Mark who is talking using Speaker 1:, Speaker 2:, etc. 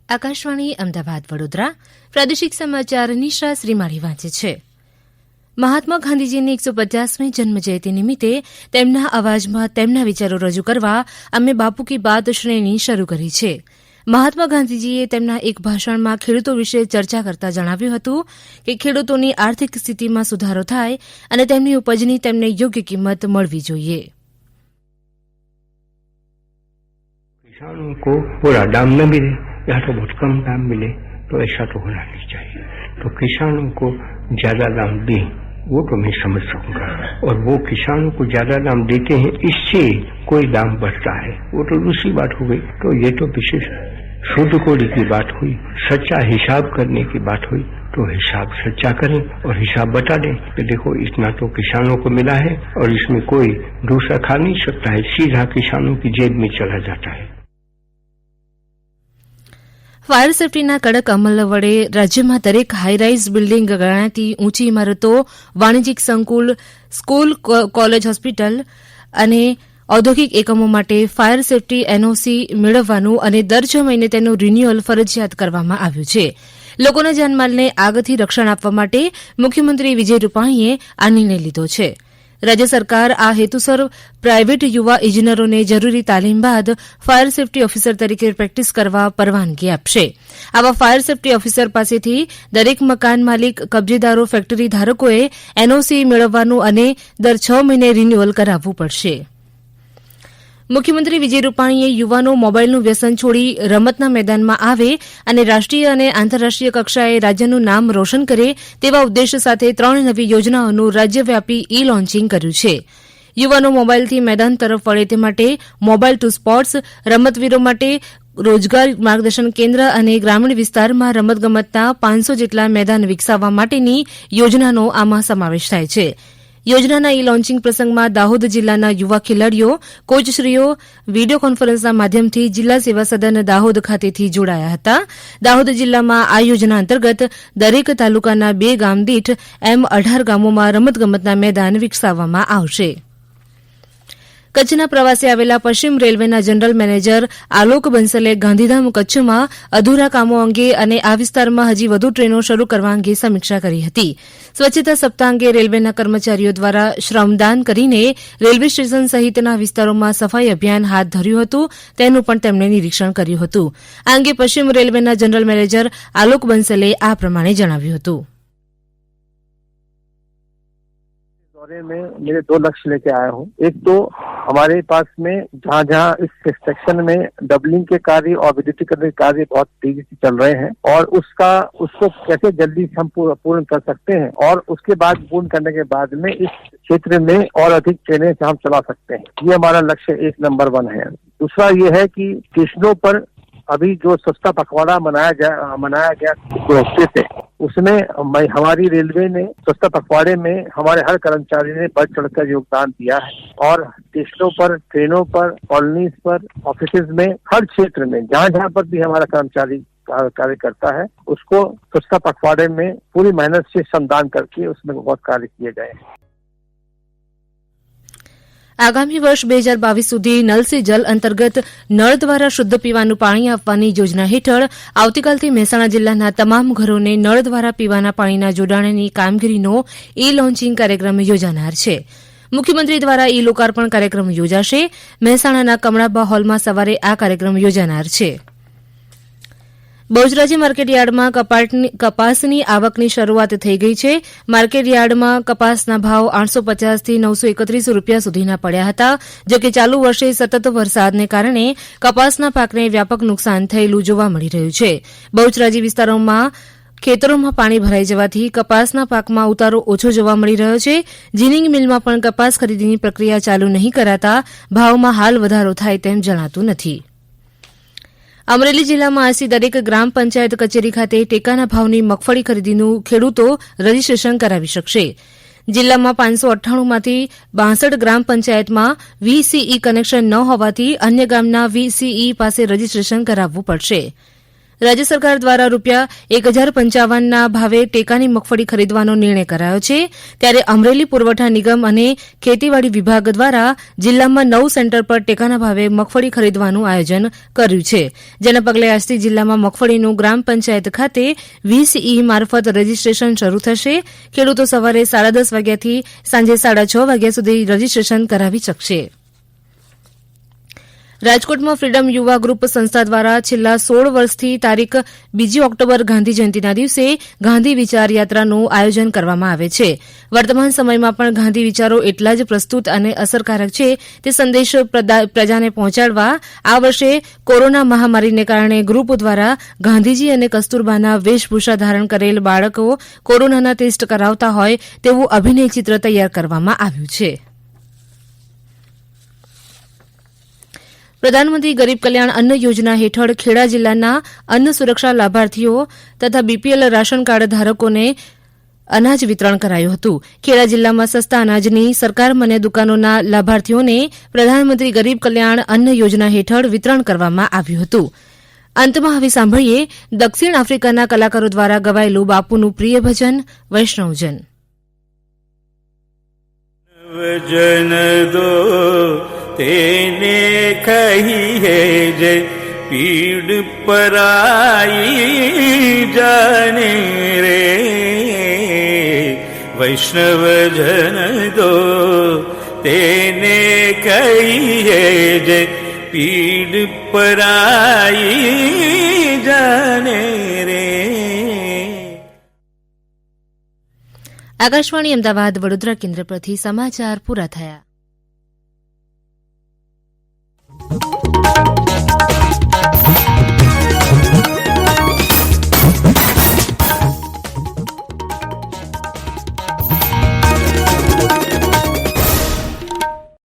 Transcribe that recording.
Speaker 1: આકાશવાણી અમદાવાદ વડોદરા પ્રાદેશિક સમાચાર નિશા શ્રીમાળી વાંચે છે. મહાત્મા ગાંધીજીની 150મી જન્મજયંતિ નિમિત્તે તેમના અવાજમાં તેમના વિચારો રજૂ કરવા અમે બાપુ કી બાત શ્રેણી શરૂ કરી છે. મહાત્મા ગાંધીજીએ તેમના એક ભાષણમાં ખેડૂતો વિશે ચર્ચા કરતા જણાવ્યું હતું કે ખેડૂતોની આર્થિક સ્થિતિમાં સુધારો થાય અને તેમની ઉપજની તેમને યોગ્ય કિંમત મળવી જોઈએ.
Speaker 2: किसानों को पूरा दाम न मिले या तो बहुत कम दाम मिले, तो ऐसा तो होना नहीं चाहिए. तो किसानों को ज्यादा दाम दें, वो तो मैं समझ सकूंगा. और वो किसानों को ज्यादा दाम देते हैं, इससे कोई दाम बढ़ता है, वो तो दूसरी बात हो गई. तो ये तो विशेष शुद्ध कोड़ी की बात हुई, सच्चा हिसाब करने की बात हुई. तो हिसाब सच्चा करें और हिसाब बता दें कि देखो इतना तो किसानों को मिला है और इसमें कोई दूसरा खा नहीं सकता है, सीधा किसानों की जेब में चला जाता है.
Speaker 1: ફાયર સેફટીના કડક અમલ વડે રાજ્યમાં દરેક હાઈરાઇઝ બિલ્ડિંગ ગણાતી ઊંચી ઇમારતો, વાણિજ્યિક સંકુલ, સ્કૂલ, કોલેજ, હોસ્પિટલ અને ઔદ્યોગિક એકમો માટે ફાયર સેફટી એનઓસી મેળવવાનું અને દર 6 મહિને તેનું રિન્યુઅલ ફરજિયાત કરવામાં આવ્યું છે. લોકોના જાનમાલને આગથી રક્ષણ આપવા માટે મુખ્યમંત્રી વિજય રૂપાણીએ આ નિર્ણય લીધો છે. રાજ્ય સરકાર આ હેતુસર પ્રાઇવેટ યુવા ઇજનેરોને જરૂરી તાલીમ બાદ ફાયર સેફટી ઓફિસર તરીકે પ્રેક્ટિસ કરવા પરવાનગી આપશે. આવા ફાયર સેફટી ઓફિસર પાસેથી દરેક મકાન માલિક, કબજેદારો, ફેક્ટરી ધારકોએ એનઓસી મેળવવાનું અને દર 6 મહિને રિન્યુઅલ કરાવવું પડશે. મુખ્યમંત્રી વિજય રૂપાણીએ યુવાનો મોબાઇલનું વ્યસન છોડી રમતના મેદાનમાં આવે અને રાષ્ટ્રીય અને આંતરરાષ્ટ્રીય કક્ષાએ રાજ્યનું નામ રોશન કરે તેવા ઉદ્દેશ સાથે 3 નવી યોજનાઓનું રાજ્યવ્યાપી ઇ લોન્ચિંગ કર્યું છે. યુવાનો મોબાઇલથી મેદાન તરફ વળે તે માટે મોબાઇલ ટુ સ્પોર્ટ્સ, રમતવીરો માટે રોજગાર માર્ગદર્શન કેન્દ્ર અને ગ્રામીણ વિસ્તારમાં રમતગમતના 500 જેટલા મેદાન વિકસાવવા માટેની યોજનાનો આમાં સમાવેશ થાય છે. યોજનાના ઇ લોન્ચિંગ પ્રસંગમાં દાહોદ જિલ્લાના યુવા ખેલાડીઓ, કોચશ્રીઓ વિડીયો કોન્ફરન્સના માધ્યમથી જિલ્લા સેવા સદન દાહોદ ખાતેથી જોડાયા હતા. દાહોદ જિલ્લામાં આ યોજના અંતર્ગત દરેક તાલુકાના 2 ગામ દીઠ એમ 18 ગામોમાં રમતગમતના મેદાન વિકસાવવામાં આવશે. કચ્છના પ્રવાસે આવેલા પશ્ચિમ રેલવેના જનરલ મેનેજર આલોક બંસલે ગાંધીધામ કચ્છમાં અધૂરા કામો અંગે અને આ વિસ્તારમાં હજી વધુ ટ્રેનો શરૂ કરવા અંગે સમીક્ષા કરી હતી. સ્વચ્છતા સપ્તાહ અંગે રેલવેના કર્મચારીઓ દ્વારા શ્રમદાન કરીને રેલવે સ્ટેશન સહિતના વિસ્તારોમાં સફાઈ અભિયાન હાથ ધર્યું હતું, તેનું પણ તેમણે નિરીક્ષણ કર્યું હતું. આ અંગે પશ્ચિમ રેલવેના જનરલ મેનેજર આલોક બંસલે આ પ્રમાણે જણાવ્યું હતું.
Speaker 3: में मेरे 2 लक्ष्य लेके आया हूँ. एक तो हमारे पास में जहाँ इस सेक्शन में डबलिंग के कार्य और विद्युतीकरण के कार्य बहुत तेजी से चल रहे हैं और उसको कैसे जल्दी से हम पूर्ण कर सकते हैं और उसके बाद पूर्ण करने के बाद में इस क्षेत्र में और अधिक ट्रेनें हम चला सकते हैं. ये हमारा लक्ष्य 1 नंबर 1 है. दूसरा ये है कि स्टेशनों पर अभी जो स्वच्छता पखवाड़ा मनाया गया हफ्ते से, उसमें हमारी रेलवे ने स्वच्छता पखवाड़े में हमारे हर कर्मचारी ने बढ़ चढ़कर योगदान दिया है और स्टेशनों पर, ट्रेनों पर, कॉलोनीज पर, ऑफिसेज में, हर क्षेत्र में जहाँ पर भी हमारा कर्मचारी कार्य करता है उसको स्वच्छता पखवाड़े में पूरी मेहनत से श्रमदान करके उसमें बहुत कार्य किए गए हैं.
Speaker 1: આગામી વર્ષ 2022 સુધી નલ સે જલ અંતર્ગત નળ દ્વારા શુદ્ધ પીવાનું પાણી આપવાની યોજના હેઠળ આવતીકાલથી મહેસાણા જિલ્લાના તમામ ઘરોને નળ દ્વારા પીવાના પાણીના જોડાણની કામગીરીનો ઇ લોન્ચિંગ કાર્યક્રમ યોજાનાર છે. મુખ્યમંત્રી દ્વારા ઇ લોકાર્પણ કાર્યક્રમ યોજાશે. મહેસાણાના કમળાબા હોલમાં સવારે આ કાર્યક્રમ યોજાનાર છે. બહુચરાજી માર્કેટયાર્ડમાં કપાસની આવકની શરૂઆત થઈ ગઈ છે. માર્કેટયાર્ડમાં કપાસના ભાવ 850 થી 931 રૂપિયા સુધીના પડ્યા હતા. જોકે ચાલુ વર્ષે સતત વરસાદને કારણે કપાસના પાકને વ્યાપક નુકસાન થયેલું જોવા મળી રહ્યું છે. બહુચરાજી વિસ્તારોમાં ખેતરોમાં પાણી ભરાઈ જવાથી કપાસના પાકમાં ઉતારો ઓછો જોવા મળી રહ્યો છે. જીનિંગ મિલમાં પણ કપાસ ખરીદીની પ્રક્રિયા ચાલુ નહીં કરાતા ભાવમાં હાલ વધારો થાય તેમ જણાતું નથી. અમરેલી જિલ્લામાં આજથી દરેક ગ્રામ પંચાયત કચેરી ખાતે ટેકાના ભાવની મગફળી ખરીદીનું ખેડૂતો રજીસ્ટ્રેશન કરાવી શકશે. જિલ્લામાં 598માંથી 62 ગ્રામ પંચાયતમાં વીસીઈ કનેક્શન ન હોવાથી અન્ય ગામના વીસીઈ પાસે રજીસ્ટ્રેશન કરાવવું પડશે. રાજ્ય સરકાર દ્વારા રૂપિયા 1055ના ભાવે ટેકાની મગફળી ખરીદવાનો નિર્ણય કરાયો છે, ત્યારે અમરેલી પુરવઠા નિગમ અને ખેતીવાડી વિભાગ દ્વારા જિલ્લામાં 9 સેન્ટર પર ટેકાના ભાવે મગફળી ખરીદવાનું આયોજન કર્યું છે, જેના પગલે આજથી જિલ્લામાં મગફળીનું ગ્રામ પંચાયત ખાતે 20E મારફત રજીસ્ટ્રેશન શરૂ થશે. ખેડૂતો સવારે 10:30 વાગ્યાથી સાંજે 6:30 વાગ્યા સુધી રજીસ્ટ્રેશન કરાવી શકશે. રાજકોટમાં ફ્રીડમ યુવા ગ્રુપ સંસ્થા દ્વારા છેલ્લા 16 વર્ષથી તારીખ 2 ઓક્ટોબર ગાંધી જયંતિના દિવસે ગાંધી વિચાર યાત્રાનું આયોજન કરવામાં આવે છે. વર્તમાન સમયમાં પણ ગાંધી વિચારો એટલા જ પ્રસ્તુત અને અસરકારક છે તે સંદેશ પ્રજાને પહોંચાડવા આ વર્ષે કોરોના મહામારીને કારણે ગ્રુપ દ્વારા ગાંધીજી અને કસ્તુરબાના વેશભૂષા ધારણ કરેલ બાળકો કોરોનાના ટેસ્ટ કરાવતા હોય તેવું અભિનય ચિત્ર તૈયાર કરવામાં આવ્યું છે. પ્રધાનમંત્રી ગરીબ કલ્યાણ અન્ન યોજના હેઠળ ખેડા જિલ્લાના અન્ન સુરક્ષા લાભાર્થીઓ તથા બીપીએલ રાશન કાર્ડ ધારકોને અનાજ વિતરણ કરાયું હતું. ખેડા જિલ્લામાં સસ્તા અનાજની સરકાર મને દુકાનોના લાભાર્થીઓને પ્રધાનમંત્રી ગરીબ કલ્યાણ અન્ન યોજના હેઠળ વિતરણ કરવામાં આવ્યું હતું. અંતમાં હવે સાંભળીએ દક્ષિણ આફ્રિકાના કલાકારો દ્વારા ગવાયેલું બાપુનું પ્રિય ભજન વૈષ્ણવજન.
Speaker 4: તેને કહીએ જે પીડ પરાઈ જાને રે વૈષ્ણવજન દો તેને કહીએ જે પીડ પરાઈ જાને રે.
Speaker 1: આકાશવાણી અમદાવાદ વડોદરા કેન્દ્ર પરથી સમાચાર પૂરા થયા.